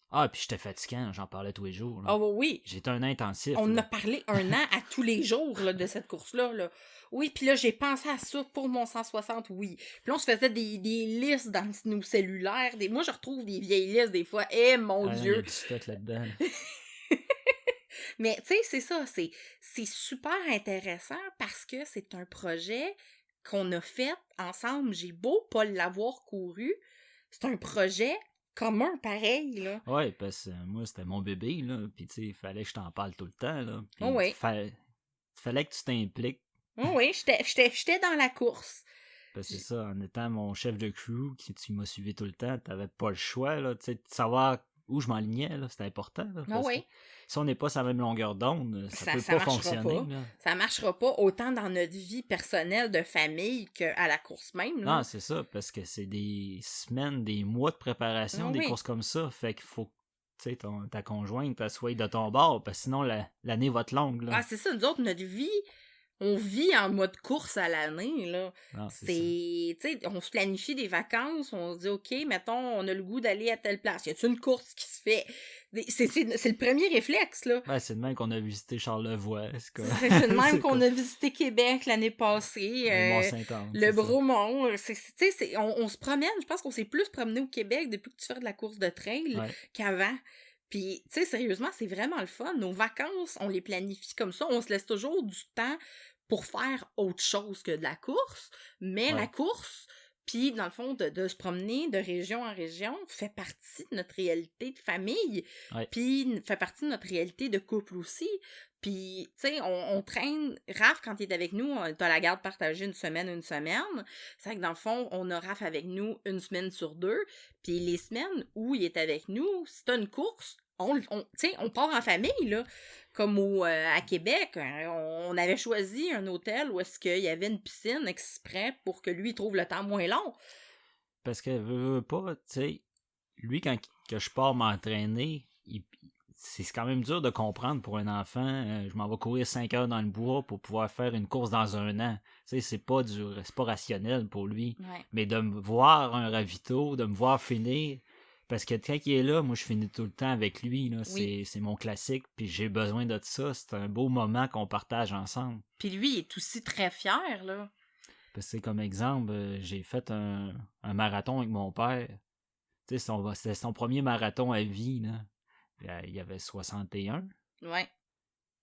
Ah, puis j'étais fatigant, j'en parlais tous les jours. Ah oui. J'étais un intensif. On en a parlé 1 an à tous les jours là, de cette course-là. Là. Oui, puis là, j'ai pensé à ça pour mon 160, oui. Puis là, on se faisait des listes dans nos cellulaires. Moi, je retrouve des vieilles listes des fois. Eh, mon Dieu! Il y a du stock là-dedans. Mais, tu sais, c'est ça. C'est super intéressant parce que c'est un projet qu'on a fait ensemble. J'ai beau pas l'avoir couru. C'est un projet commun, pareil, là. Ouais, parce que moi, c'était mon bébé, là. Puis, tu sais, il fallait que je t'en parle tout le temps, là. Puis, oui. fallait que tu t'impliques. Oui, j'étais dans la course. Parce que c'est ça, en étant mon chef de crew, qui tu m'as suivi tout le temps, t'avais pas le choix, là, tu sais, de savoir où je m'alignais, là, c'était important, là. Ah oui. Si on n'est pas sur la même longueur d'onde, ça peut pas fonctionner. Pas. Ça marchera pas autant dans notre vie personnelle de famille qu'à la course même. Là. Non, c'est ça, parce que c'est des semaines, des mois de préparation, des courses comme ça. Fait qu'il faut que ta conjointe soit de ton bord, parce que sinon l'année va être longue. Là. Ah, c'est ça, nous autres, notre vie, on vit en mode course à l'année, là. Non, tu sais, on se planifie des vacances, on se dit, OK, mettons, on a le goût d'aller à telle place. Y a-t-il une course qui se fait? C'est le premier réflexe, là. Ouais, c'est de même qu'on a visité Charlevoix. C'est de même qu'on a visité Québec l'année passée. Le Mont-Saint-Anne. Le Bromont. On se promène, je pense qu'on s'est plus promené au Québec depuis que tu fais de la course de trail qu'avant. Puis, tu sais, sérieusement, c'est vraiment le fun. Nos vacances, on les planifie comme ça. On se laisse toujours du temps pour faire autre chose que de la course. Mais la course, puis dans le fond, de se promener de région en région, fait partie de notre réalité de famille. Puis fait partie de notre réalité de couple aussi. Puis, tu sais, on traîne... Raph, quand il est avec nous, t'as la garde partagée une semaine. C'est vrai que dans le fond, on a Raph avec nous 1 semaine sur 2. Puis les semaines où il est avec nous, si t'as une course, on part en famille, là. Comme à Québec, on avait choisi un hôtel où est-ce qu'il y avait une piscine exprès pour que lui trouve le temps moins long. Parce que veut pas, tu sais, lui, quand que je pars m'entraîner, c'est quand même dur de comprendre pour un enfant. Je m'en vais courir 5 heures dans le bois pour pouvoir faire une course dans un an. Tu sais, c'est pas rationnel pour lui. Ouais. Mais de me voir un ravito, de me voir finir, parce que quand il est là, moi, je finis tout le temps avec lui. Là. Oui. C'est mon classique, puis j'ai besoin de ça. C'est un beau moment qu'on partage ensemble. Puis lui, il est aussi très fier, là. Parce que, comme exemple, j'ai fait un marathon avec mon père. Tu sais, c'était son premier marathon à vie, là. Il y avait 61. Ouais.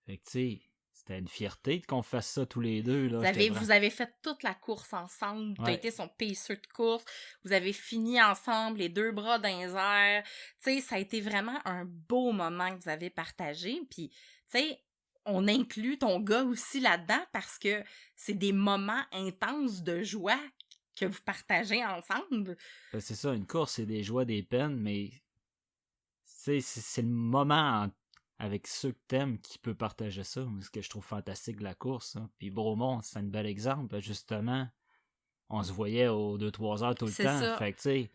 Fait que, tu sais, c'était une fierté qu'on fasse ça tous les deux, là. Vous avez fait toute la course ensemble. T'as Ouais. été son paceur de course. Vous avez fini ensemble, les deux bras dans les airs. Tu sais, ça a été vraiment un beau moment que vous avez partagé. Puis, tu sais, on inclut ton gars aussi là-dedans parce que c'est des moments intenses de joie que vous partagez ensemble. C'est ça, une course, c'est des joies, des peines, mais c'est le moment avec ceux que t'aimes qui peut partager ça. Ce que je trouve fantastique de la course. Hein. Puis Bromont, c'est un bel exemple. Justement, on se voyait aux 2-3 heures tout le C'est temps. ça. Fait que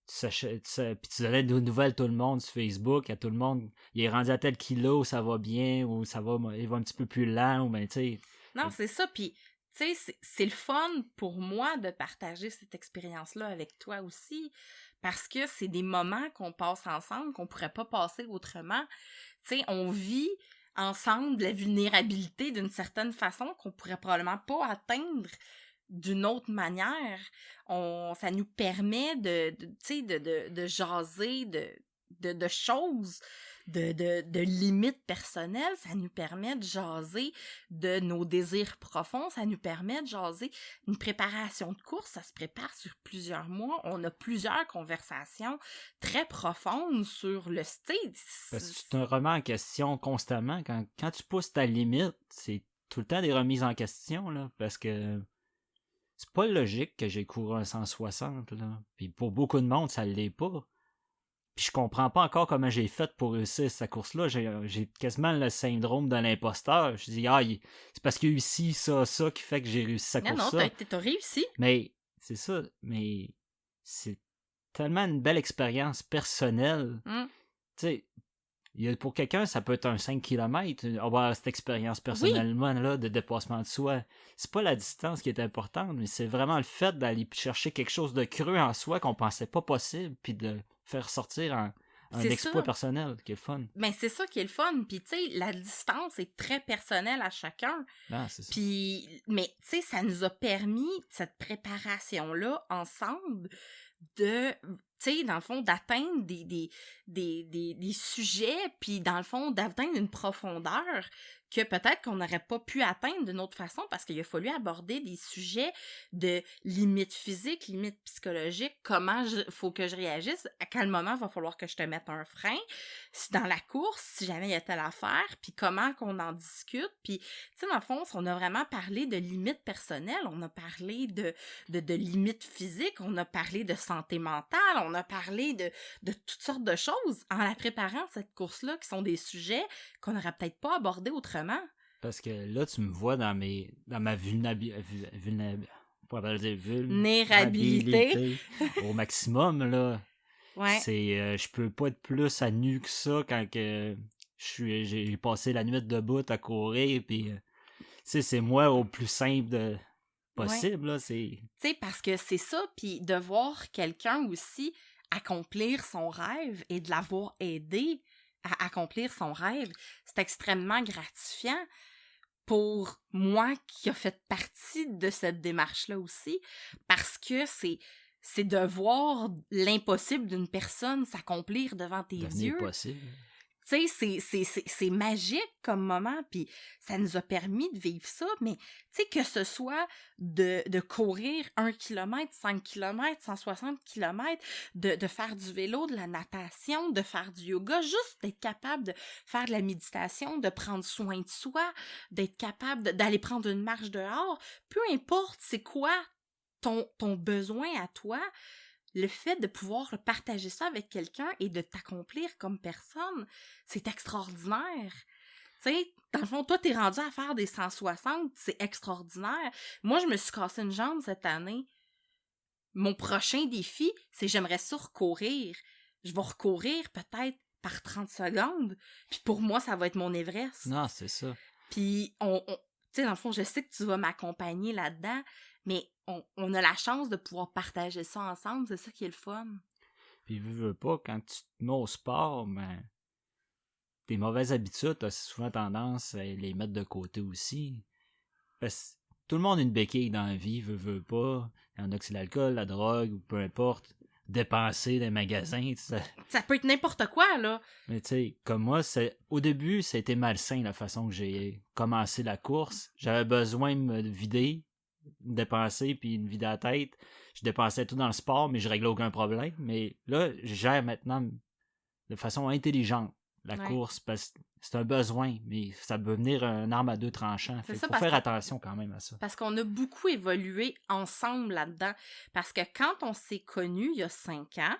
puis tu donnais des nouvelles à tout le monde sur Facebook, à tout le monde. Il est rendu à tel kilo, ça va bien, ou il va un petit peu plus lent, ou ben tu sais. Non, c'est ça. Puis, tu sais, c'est le fun pour moi de partager cette expérience-là avec toi aussi. Parce que c'est des moments qu'on passe ensemble, qu'on pourrait pas passer autrement. Tu sais, on vit ensemble la vulnérabilité d'une certaine façon qu'on pourrait probablement pas atteindre d'une autre manière. Ça nous permet de jaser de choses, de limites personnelles. Ça nous permet de jaser de nos désirs profonds. Ça nous permet de jaser une préparation de course. Ça se prépare sur plusieurs mois. On a plusieurs conversations très profondes sur le style. Parce que tu te remets en question constamment. Quand tu pousses ta limite, c'est tout le temps des remises en question, là, parce que c'est pas logique que j'ai couru un 160, là. Puis pour beaucoup de monde, ça l'est pas. Puis je comprends pas encore comment j'ai fait pour réussir cette course-là. J'ai quasiment le syndrome de l'imposteur. Je dis, c'est parce qu'il y a eu ci, ça qui fait que j'ai réussi cette course-là. Non, t'as réussi. Mais c'est ça, mais c'est tellement une belle expérience personnelle. Tu sais, pour quelqu'un, ça peut être un 5 km, avoir cette expérience personnellement là, de dépassement de soi. C'est pas la distance qui est importante, mais c'est vraiment le fait d'aller chercher quelque chose de creux en soi qu'on pensait pas possible, puis de faire sortir un exploit personnel qui est le fun. Ben, c'est ça qui est le fun. Puis, tu sais, la distance est très personnelle à chacun. Ah, c'est ça. Puis, mais, tu sais, ça nous a permis, cette préparation-là, ensemble, de, tu sais, dans le fond, d'atteindre des sujets, puis, dans le fond, d'atteindre une profondeur que peut-être qu'on n'aurait pas pu atteindre d'une autre façon parce qu'il a fallu aborder des sujets de limites physiques, limites psychologiques, faut que je réagisse, à quel moment va falloir que je te mette un frein, si dans la course, si jamais il y a telle affaire, puis comment qu'on en discute, puis, tu sais, dans le fond, on a vraiment parlé de limites personnelles, on a parlé de limites physiques, on a parlé de santé mentale, on a parlé de toutes sortes de choses en la préparant, cette course-là, qui sont des sujets qu'on n'aurait peut-être pas abordés autrement. Parce que là, tu me vois dans ma vulnérabilité au maximum, là. Ouais. Je peux pas être plus à nu que ça quand que j'ai passé la nuit debout à courir, puis c'est moi au plus simple possible, là. Tu sais, parce que c'est ça, puis de voir quelqu'un aussi accomplir son rêve et de l'avoir aidé à accomplir son rêve, c'est extrêmement gratifiant pour moi qui a fait partie de cette démarche-là aussi, parce que c'est de voir l'impossible d'une personne s'accomplir devant tes yeux. Possible. Tu sais, c'est magique comme moment, puis ça nous a permis de vivre ça, mais tu sais, que ce soit de courir 1 km, 5 km, 160 km, de faire du vélo, de la natation, de faire du yoga, juste d'être capable de faire de la méditation, de prendre soin de soi, d'être capable d'aller prendre une marche dehors, peu importe c'est quoi ton besoin à toi, le fait de pouvoir partager ça avec quelqu'un et de t'accomplir comme personne, c'est extraordinaire. Tu sais, dans le fond, toi, t'es rendu à faire des 160, c'est extraordinaire. Moi, je me suis cassé une jambe cette année. Mon prochain défi, c'est j'aimerais ça recourir. Je vais recourir peut-être par 30 secondes. Puis pour moi, ça va être mon Everest. Non, c'est ça. Puis tu sais, dans le fond, je sais que tu vas m'accompagner là-dedans, mais on a la chance de pouvoir partager ça ensemble. C'est ça qui est le fun. Puis veux pas, quand tu te mets au sport, ben, tes mauvaises habitudes, t'as souvent tendance à les mettre de côté aussi. Parce que tout le monde a une béquille dans la vie, veut pas. Il y en a que c'est l'alcool, la drogue, ou peu importe. Dépenser dans les magasins, Ça peut être n'importe quoi, là. Mais tu sais, comme moi, au début, ça a été malsain la façon que j'ai commencé la course. J'avais besoin de me vider, de dépenser, puis me vider la tête. Je dépensais tout dans le sport, mais je réglais aucun problème. Mais là, je gère maintenant de façon intelligente la course, parce que c'est un besoin, mais ça peut venir une arme à deux tranchants. Il faut faire attention quand même à ça. Parce qu'on a beaucoup évolué ensemble là-dedans. Parce que quand on s'est connus il y a 5 ans,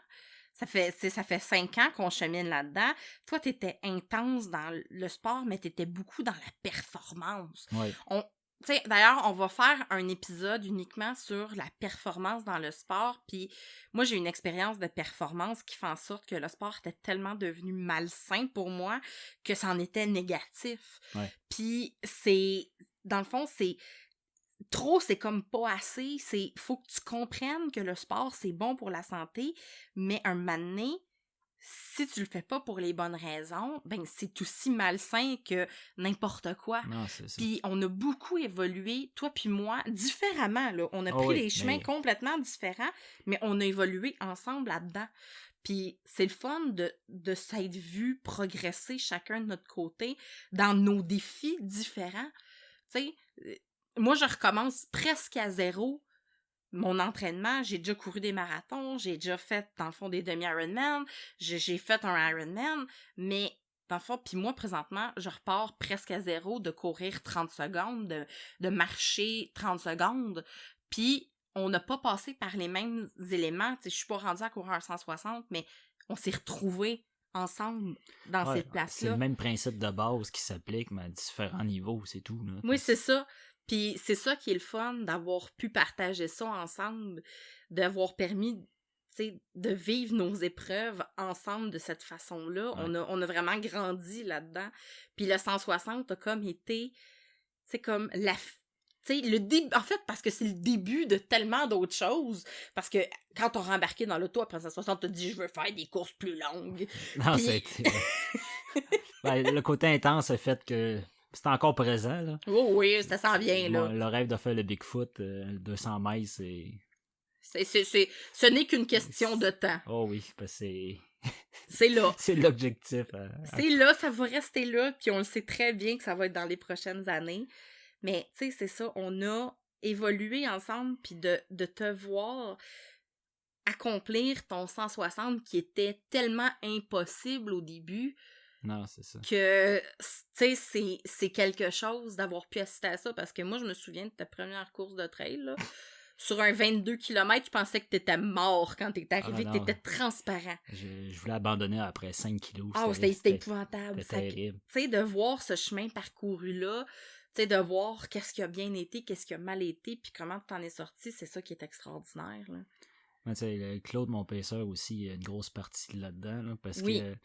ça fait 5 ans qu'on chemine là-dedans. Toi, tu étais intense dans le sport, mais tu étais beaucoup dans la performance. Ouais. D'ailleurs, on va faire un épisode uniquement sur la performance dans le sport. Puis moi, j'ai une expérience de performance qui fait en sorte que le sport était tellement devenu malsain pour moi que ça en était négatif. Ouais. Puis dans le fond, c'est comme pas assez. Faut que tu comprennes que le sport, c'est bon pour la santé, mais un moment donné, si tu le fais pas pour les bonnes raisons, ben c'est aussi malsain que n'importe quoi. Non, c'est ça. Puis on a beaucoup évolué, toi puis moi, différemment, là. On a pris des chemins complètement différents, mais on a évolué ensemble là-dedans. Puis c'est le fun de s'être vu progresser chacun de notre côté dans nos défis différents. Tu sais, moi, je recommence presque à zéro mon entraînement. J'ai déjà couru des marathons, j'ai déjà fait, dans le fond, des demi-Ironman, j'ai fait un Ironman, mais dans le fond, puis moi, présentement, je repars presque à zéro de courir 30 secondes, de marcher 30 secondes, puis on n'a pas passé par les mêmes éléments. Je suis pas rendue à courir un 160, mais on s'est retrouvés ensemble dans cette place-là. C'est le même principe de base qui s'applique, mais à différents niveaux, c'est tout. Là. Oui, c'est ça. Puis c'est ça qui est le fun, d'avoir pu partager ça ensemble, d'avoir permis, de vivre nos épreuves ensemble de cette façon-là. Ouais. On a vraiment grandi là-dedans. Puis le 160 a comme été, comme le début, en fait, parce que c'est le début de tellement d'autres choses. Parce que quand on rembarqué dans l'auto après 160, t'as dit, je veux faire des courses plus longues. Non, c'était... le côté intense a fait que c'est encore présent, là. Oh oui, ça s'en vient, là. Le rêve de faire le Bigfoot, 200 mètres, c'est... Ce n'est qu'une question de temps. Oh oui, parce que c'est... C'est là. C'est l'objectif. C'est là, ça va rester là, puis on le sait très bien que ça va être dans les prochaines années. Mais, tu sais, c'est ça, on a évolué ensemble, puis de te voir accomplir ton 160 qui était tellement impossible au début. Non, c'est ça. Que, tu sais, c'est quelque chose d'avoir pu assister à ça, parce que moi, je me souviens de ta première course de trail, là. Sur un 22 km, je pensais que t'étais mort quand t'es arrivé, que t'étais transparent. Je voulais abandonner après 5 kilos. C'était épouvantable. C'était terrible. Tu sais, de voir ce chemin parcouru-là, tu sais, de voir qu'est-ce qui a bien été, qu'est-ce qui a mal été, puis comment tu t'en es sorti, c'est ça qui est extraordinaire, là. Ouais, tu sais, Claude, mon paisseur aussi, il y a une grosse partie là-dedans, là, parce Oui. que, tu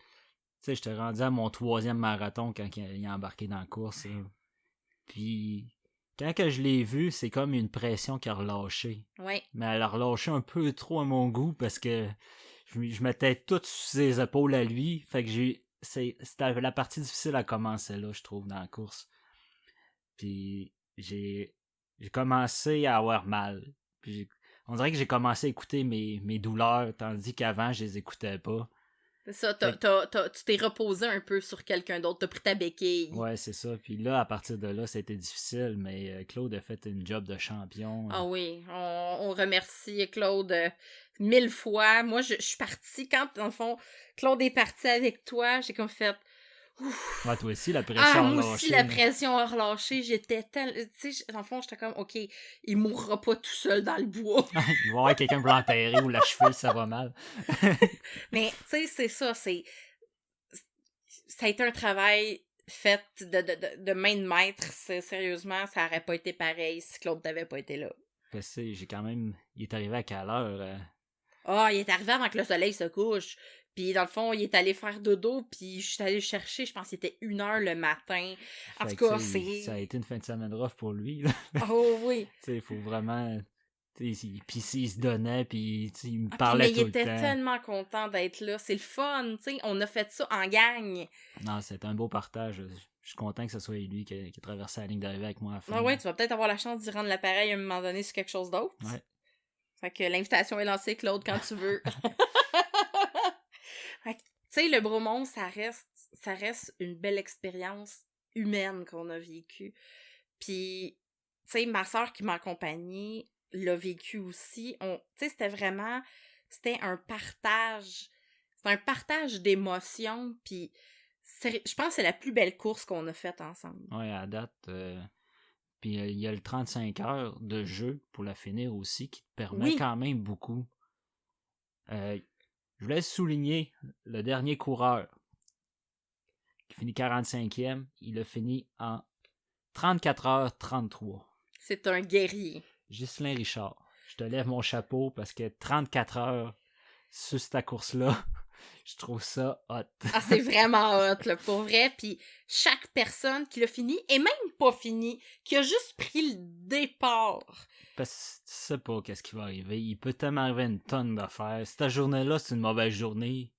sais, j'étais rendu à mon 3e marathon quand il a embarqué dans la course, là. Puis... Quand que je l'ai vu, c'est comme une pression qui a relâché. Oui. Mais elle a relâché un peu trop à mon goût parce que je mettais tout sur ses épaules à lui. Fait que c'était la partie difficile à commencer là, je trouve, dans la course. Puis j'ai commencé à avoir mal. Puis on dirait que j'ai commencé à écouter mes douleurs, tandis qu'avant, je les écoutais pas. C'est ça, tu t'es reposé un peu sur quelqu'un d'autre, t'as pris ta béquille. Ouais, c'est ça. Puis là, à partir de là, c'était difficile, mais Claude a fait une job de champion. Ah oui, on remercie Claude 1000 fois. Moi, je suis partie, quand, dans le fond, Claude est parti avec toi, j'ai comme fait... Ouf. Ouais, toi aussi, la pression a relâché. Moi aussi, la pression a relâché. J'étais tu sais, dans le fond, j'étais comme, OK, il mourra pas tout seul dans le bois. Il va y avoir quelqu'un pour l'enterrer ou l'achever, ça va mal. Mais, tu sais, c'est ça, ça a été un travail fait de main de maître. Sérieusement, ça aurait pas été pareil si Claude n'avait pas été là. Parce que j'ai quand même... Il est arrivé à quelle heure? Il est arrivé avant que le soleil se couche. Puis dans le fond, il est allé faire dodo, puis je suis allée le chercher, je pense qu'il était 1h le matin. En tout cas, c'est... Ça a été une fin de semaine rough pour lui. Là. Oh oui! Il faut vraiment... Puis s'il se donnait, puis il me parlait tout le temps. Mais il était tellement content d'être là. C'est le fun, tu sais. On a fait ça en gang. Non, c'était un beau partage. Je suis content que ce soit lui qui a traversé la ligne d'arrivée avec moi à la fin. Ah ouais, tu vas peut-être avoir la chance d'y rendre l'appareil à un moment donné sur quelque chose d'autre. Ouais. Fait que l'invitation est lancée, Claude, quand tu veux. Tu sais, le Bromont, ça reste une belle expérience humaine qu'on a vécue. Puis, tu sais, ma soeur qui m'a accompagnée l'a vécu aussi. Tu sais, c'était un partage. C'est un partage d'émotions, puis je pense que c'est la plus belle course qu'on a faite ensemble. Ouais, à date. Puis il y a le 35 heures de jeu pour la finir aussi qui te permet quand même beaucoup. Je voulais souligner le dernier coureur qui finit 45e. Il a fini en 34h33. C'est un guerrier. Ghislain Richard, je te lève mon chapeau parce que 34 heures sur cette course-là, je trouve ça hot. Ah, c'est vraiment hot, là, pour vrai. Puis chaque personne qui l'a fini, et même pas fini, qui a juste pris le départ. Parce que tu sais pas qu'est-ce qui va arriver. Il peut tellement arriver une tonne d'affaires. Cette journée-là, c'est une mauvaise journée.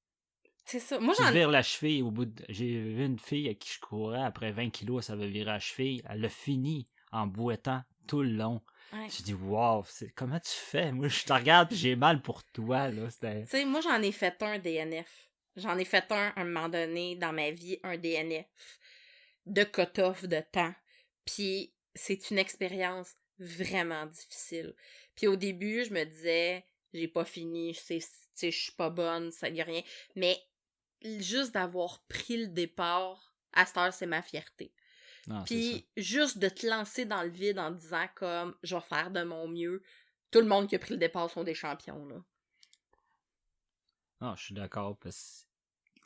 C'est ça. Moi, tu vires la cheville au bout de... J'ai vu une fille à qui je courais, après 20 kilos, ça avait viré la cheville. Elle l'a fini en boitant tout le long. Ouais. J'ai dit, wow, comment tu fais? Moi, je te regarde et j'ai mal pour toi. Là. Tu sais, moi, j'en ai fait un DNF. J'en ai fait un moment donné dans ma vie, un DNF de cut-off de temps. Puis, c'est une expérience vraiment difficile. Puis, au début, je me disais, j'ai pas fini, je suis pas bonne, ça y a rien. Mais juste d'avoir pris le départ, à cette heure, c'est ma fierté. Puis juste de te lancer dans le vide en disant comme je vais faire de mon mieux. Tout le monde qui a pris le départ sont des champions, là. Non, je suis d'accord, parce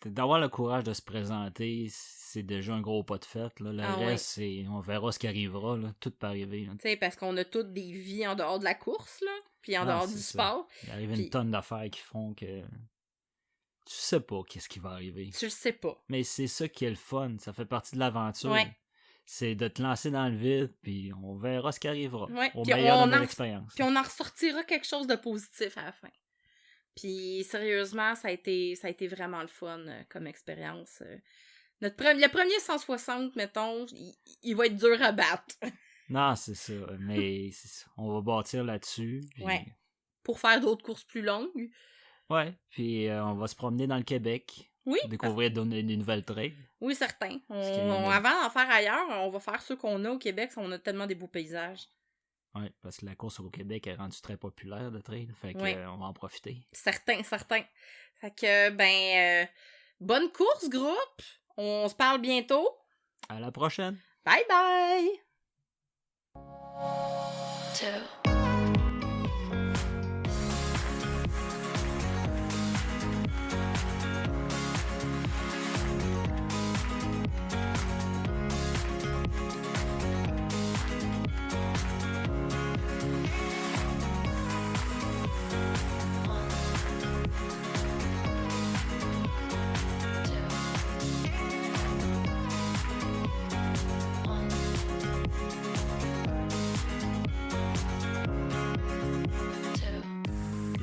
que d'avoir le courage de se présenter, c'est déjà un gros pas de fête. Là. Le reste, on verra ce qui arrivera. Là. Tout peut arriver. Tu sais, parce qu'on a toutes des vies en dehors de la course, là, puis en dehors du sport. Il arrive une tonne d'affaires qui font que tu sais pas qu'est-ce qui va arriver. Tu le sais pas. Mais c'est ça qui est le fun. Ça fait partie de l'aventure. Ouais. C'est de te lancer dans le vide, puis on verra ce qui arrivera. Ouais. Au meilleur de l'expérience. Puis on en ressortira quelque chose de positif à la fin. Puis sérieusement, ça a été vraiment le fun comme expérience. Le premier 160, mettons, il va être dur à battre. Non, c'est ça. Mais on va bâtir là-dessus. Puis... Ouais. Pour faire d'autres courses plus longues. Ouais. Puis on va se promener dans le Québec. Oui. Découvrir des nouvelles trails. Oui, certain. Avant d'en faire ailleurs, on va faire ceux qu'on a au Québec. On a tellement des beaux paysages. Oui, parce que la course au Québec est rendue très populaire de trail. Fait que on va en profiter. Certain. Fait que, bonne course, groupe. On se parle bientôt. À la prochaine. Bye bye.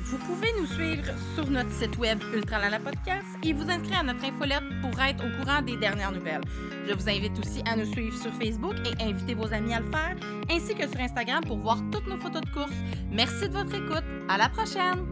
Vous pouvez nous suivre sur notre site web Ultralala Podcast et vous inscrire à notre infolette pour être au courant des dernières nouvelles. Je vous invite aussi à nous suivre sur Facebook et inviter vos amis à le faire, ainsi que sur Instagram pour voir toutes nos photos de course. Merci de votre écoute. À la prochaine!